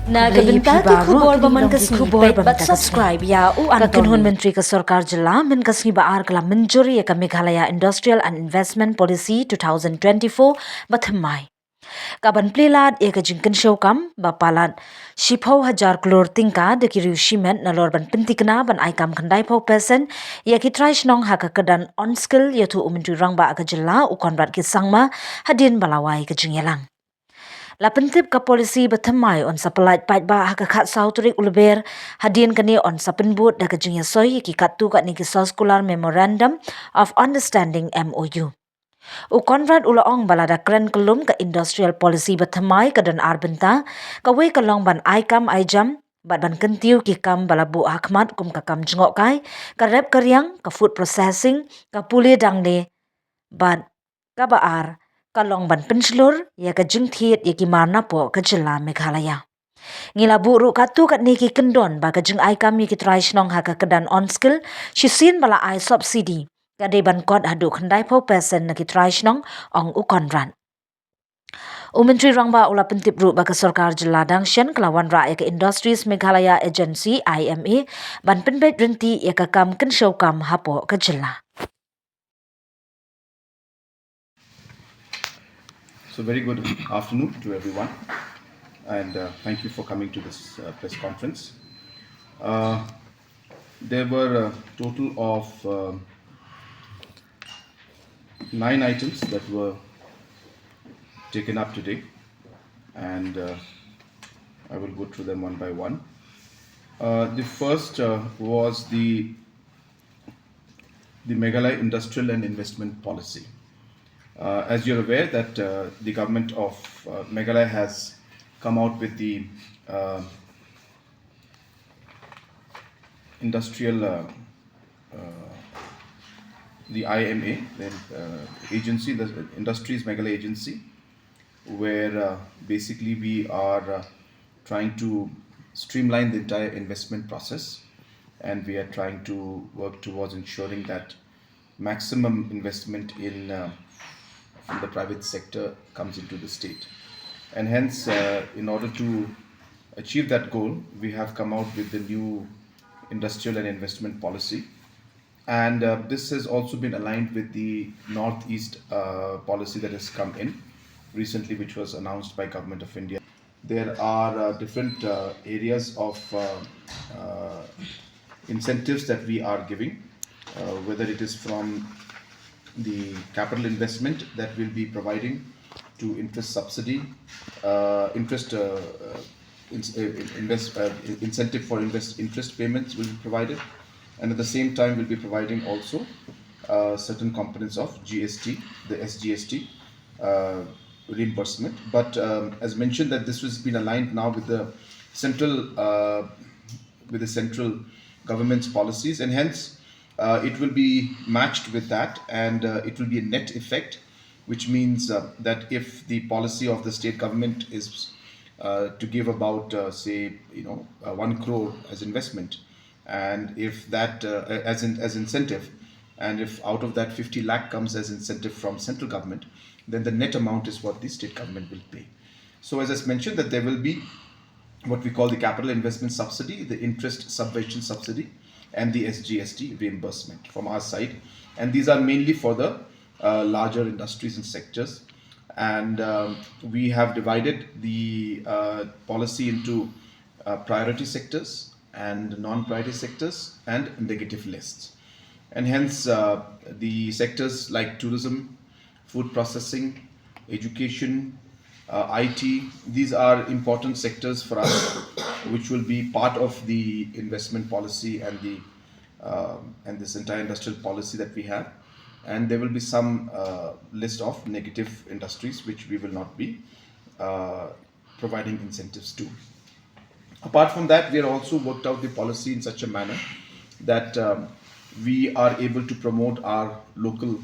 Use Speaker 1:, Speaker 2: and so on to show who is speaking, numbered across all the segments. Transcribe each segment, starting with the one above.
Speaker 1: Na kabinta ki khubor baman kasni pet but subscribe ya u
Speaker 2: Kakinhun
Speaker 1: Antoni.
Speaker 2: Menteri ke Sorkar Jylla min kasni baar kala Mynjur ya ka Meghalaya Industrial and Investment Policy 2024 ba thymmai. Kaban pleilat ya ka jingkan iohkam ba palat shipho hajar klor tingka de ki riushiment na lor ban pentikna ban aikam khandai pho person ya ki traish nong ha ka kadan on skill ya tu Menteri rang ba ka Jylla u konrat ki sangma hadin balawai ka jingyalang. La pentip ka polisi bathamai on sapalait pait ba ha ka khat sauturik ulber hadin kani on sapenbut da ka jingya soi ki katu ka ni ki soskular memorandum of understanding MOU. U konrad ula ong balada kren kelum ka industrial policy bathamai ka dan arbenta ka we ka long ban aikam iohjam bat ban kentiu ki kam balabu hakmat kum ka kam jengok kai ka rep karyang ka food processing ka puli dangne bat ka baar kalong ban penslur ya ka jingthiet ya ki marna po ka Jylla Meghalaya. Ngila buru katu kat ni ki kendon ba ka jing ai kami ki traish nong ha ka kedan on skill shisin bala ai subsidy ka de ban kot hadu khandai po person na ki traish nong ong u konran. Menteri Rangba ula pentip ru ba ka Sorkar Jylla dangshan kelawan ra ya ka Industries Meghalaya Agency IMA ban penbet renti ya ka kam ken kam hapo ka Jylla.
Speaker 3: So very good afternoon to everyone, and thank you for coming to this press conference. There were a total of 9 items that were taken up today, and I will go through them one by one. The first was the Meghalaya Industrial and Investment Policy. As you're aware that the government of Meghalaya has come out with the industrial the IMA, the agency, the Industries Meghalaya Agency, where basically we are trying to streamline the entire investment process, and we are trying to work towards ensuring that maximum investment in from the private sector comes into the state. And hence, in order to achieve that goal, we have come out with the new industrial and investment policy. And this has also been aligned with the Northeast policy that has come in recently, which was announced by Government of India. There are different areas of incentives that we are giving, whether it is from the capital investment that will be providing to interest subsidy, interest incentive for interest payments will be provided, and at the same time will be providing also certain components of GST, the SGST reimbursement. But as mentioned, that this has been aligned now with the central government's policies, and hence it will be matched with that, and it will be a net effect, which means that if the policy of the state government is to give about say 1 crore as investment, and if that as incentive, and if out of that 50 lakh comes as incentive from central government, then the net amount is what the state government will pay. So as I mentioned, that there will be what we call the capital investment subsidy, the interest subvention subsidy, and the SGST reimbursement from our side. And these are mainly for the larger industries and sectors. And we have divided the policy into priority sectors and non-priority sectors and negative lists. And hence the sectors like tourism, food processing, education, IT, these are important sectors for us, which will be part of the investment policy and the and this entire industrial policy that we have. And there will be some list of negative industries which we will not be providing incentives to. Apart from that, we have also worked out the policy in such a manner that we are able to promote our local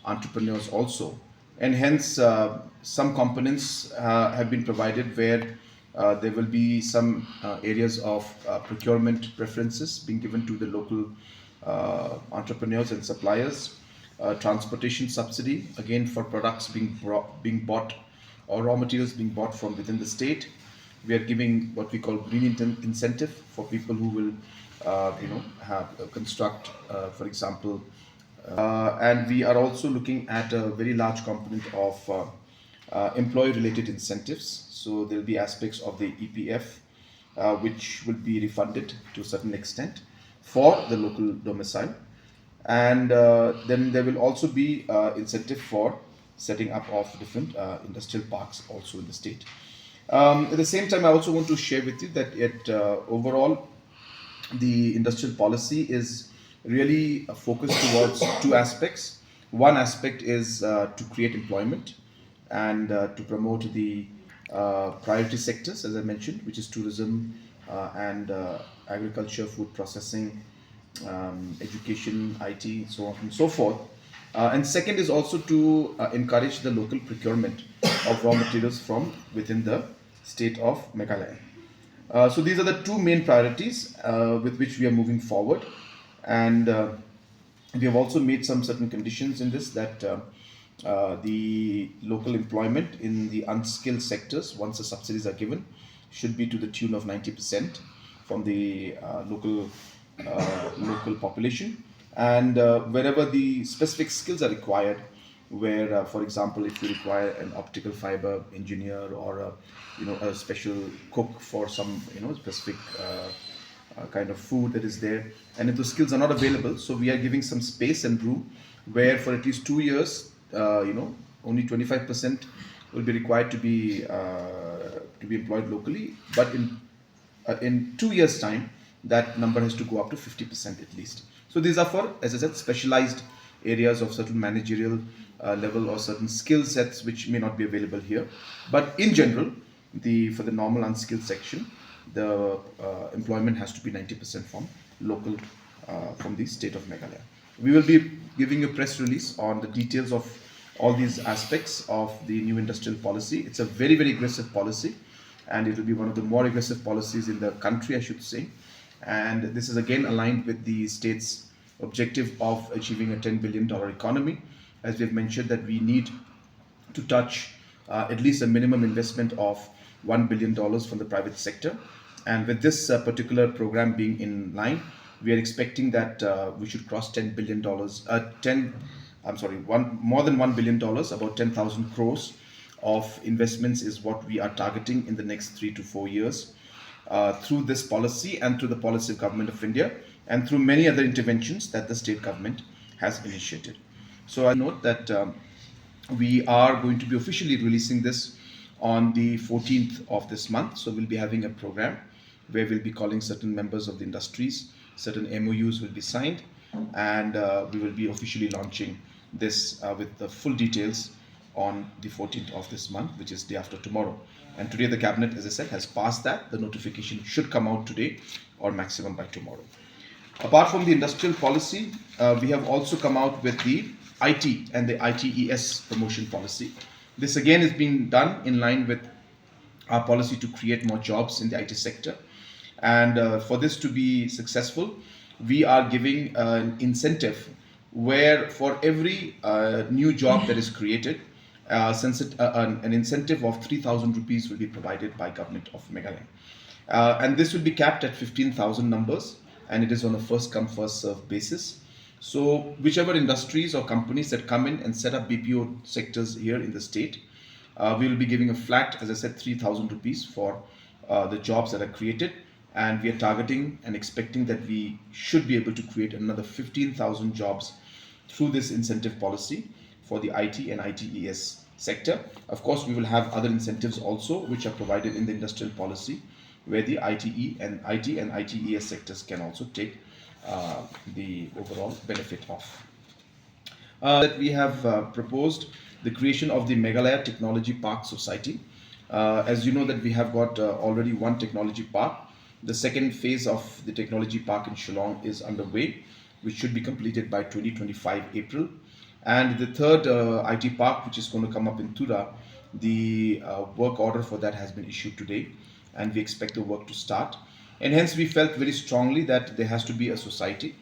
Speaker 3: entrepreneurs also, and hence some components have been provided where there will be some areas of procurement preferences being given to the local entrepreneurs and suppliers, transportation subsidy again for products being bought or raw materials being bought from within the state, We are giving what we call green incentive for people who will, have construct, for example, and we are also looking at a very large component of employee-related incentives. So there will be aspects of the EPF which will be refunded to a certain extent for the local domicile, and then there will also be incentive for setting up of different industrial parks also in the state. At the same time, I also want to share with you that overall the industrial policy is really focused towards two aspects. One aspect is to create employment and to promote the priority sectors, as I mentioned, which is tourism and agriculture, food processing, education, IT, so on and so forth. And second is also to encourage the local procurement of raw materials from within the state of Meghalaya. So these are the two main priorities with which we are moving forward, and we have also made some certain conditions in this that the local employment in the unskilled sectors, once the subsidies are given, should be to the tune of 90% from the local population, and wherever the specific skills are required, where for example if you require an optical fiber engineer or a special cook for some specific kind of food that is there, and if those skills are not available, so we are giving some space and room where for at least 2 years only 25% will be required to be employed locally, but in 2 years time that number has to go up to 50% at least. So these are for, as I said, specialized areas of certain managerial level or certain skill sets which may not be available here. But in general, for the normal unskilled section, the employment has to be 90% from local, from the state of Meghalaya. We will be giving a press release on the details of all these aspects of the new industrial policy. It's a very, very aggressive policy, and it will be one of the more aggressive policies in the country, I should say. And this is again aligned with the state's objective of achieving a $10 billion economy. As we have mentioned, that we need to touch at least a minimum investment of $1 billion from the private sector. And with this particular program being in line, we are expecting that we should cross $10 billion, more than $1 billion, about 10,000 crores of investments is what we are targeting in the next 3 to 4 years through this policy and through the policy of Government of India and through many other interventions that the state government has initiated. So I note that we are going to be officially releasing this on the 14th of this month. So we'll be having a program where we'll be calling certain members of the industries, certain MOUs will be signed, and we will be officially launching this with the full details on the 14th of this month, which is day after tomorrow. And today the cabinet, as I said, has passed that. The notification should come out today or maximum by tomorrow. Apart from the industrial policy, we have also come out with the IT and the ITES promotion policy. This again is being done in line with our policy to create more jobs in the IT sector. And for this to be successful, we are giving an incentive where for every new job that is created, an incentive of 3,000 rupees will be provided by Government of Meghalaya. And this will be capped at 15,000 numbers, and it is on a first come first serve basis. So whichever industries or companies that come in and set up BPO sectors here in the state, we will be giving a flat, as I said, 3,000 rupees for the jobs that are created. And we are targeting and expecting that we should be able to create another 15,000 jobs through this incentive policy for the IT and ITES sector. Of course, we will have other incentives also which are provided in the industrial policy, where the IT and ITES sectors can also take the overall benefit of. That we have proposed the creation of the Meghalaya Technology Park Society. As you know that we have got already one technology park. The second phase of the technology park in Shillong is underway, which should be completed by 2025 April. And the third IT park, which is going to come up in Tura, the work order for that has been issued today, and we expect the work to start. And hence we felt very strongly that there has to be a society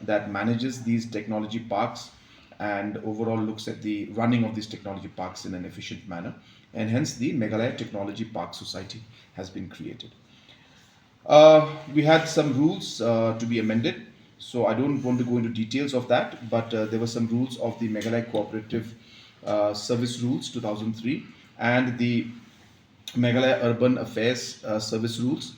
Speaker 3: that manages these technology parks and overall looks at the running of these technology parks in an efficient manner. and hence the Meghalaya Technology Park Society has been created. We had some rules to be amended, so I don't want to go into details of that, but there were some rules of the Meghalaya Cooperative Service Rules 2003 and the Meghalaya Urban Affairs Service Rules.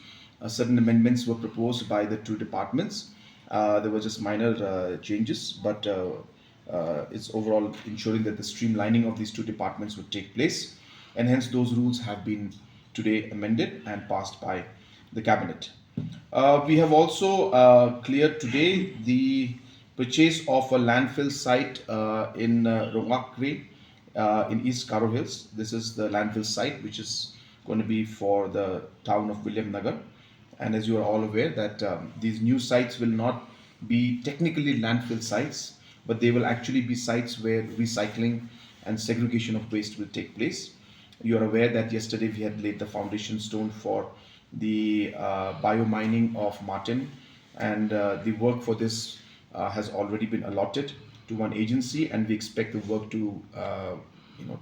Speaker 3: Certain amendments were proposed by the two departments. There were just minor changes, but it's overall ensuring that the streamlining of these two departments would take place, and hence those rules have been today amended and passed by the cabinet. We have also cleared today the purchase of a landfill site in Rongakre in East Karo Hills. This is the landfill site which is going to be for the town of William Nagar. And as you are all aware that these new sites will not be technically landfill sites, but they will actually be sites where recycling and segregation of waste will take place. You are aware that yesterday we had laid the foundation stone for the biomining of Martin, and the work for this has already been allotted to one agency, and we expect the work to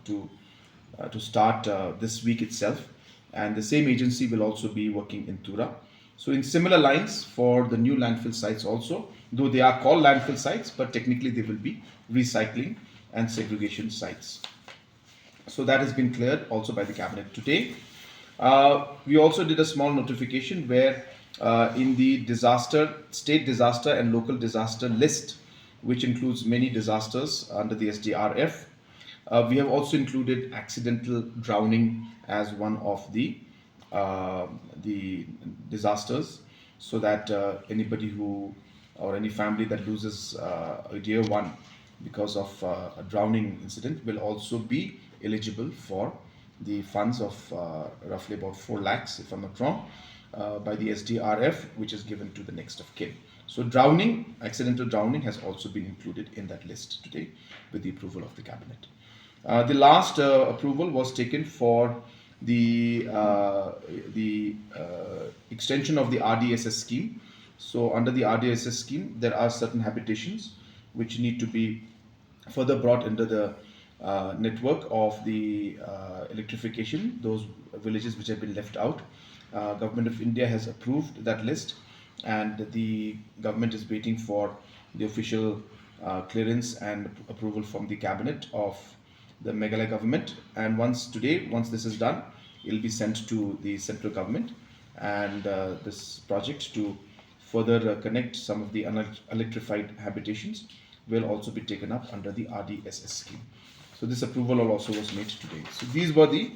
Speaker 3: to start this week itself. And the same agency will also be working in Tura. So in similar lines for the new landfill sites also, though they are called landfill sites, but technically they will be recycling and segregation sites. So that has been cleared also by the cabinet today. We also did a small notification where in the state disaster and local disaster list, which includes many disasters under the SDRF, we have also included accidental drowning as one of the disasters, so that anybody who or any family that loses a dear one because of a drowning incident will also be eligible for the funds of roughly about 4 lakhs, if I'm not wrong, by the SDRF, which is given to the next of kin. So drowning, accidental drowning, has also been included in that list today with the approval of the cabinet. The last approval was taken for the extension of the RDSS scheme. So under the RDSS scheme, there are certain habitations which need to be further brought into the network of the electrification, those villages which have been left out. Government of India has approved that list, and the government is waiting for the official clearance and approval from the cabinet of the Meghalaya government. And once this is done, it will be sent to the central government, and this project to further connect some of the unelectrified habitations will also be taken up under the RDSS scheme. So this approval also was made today. So these were the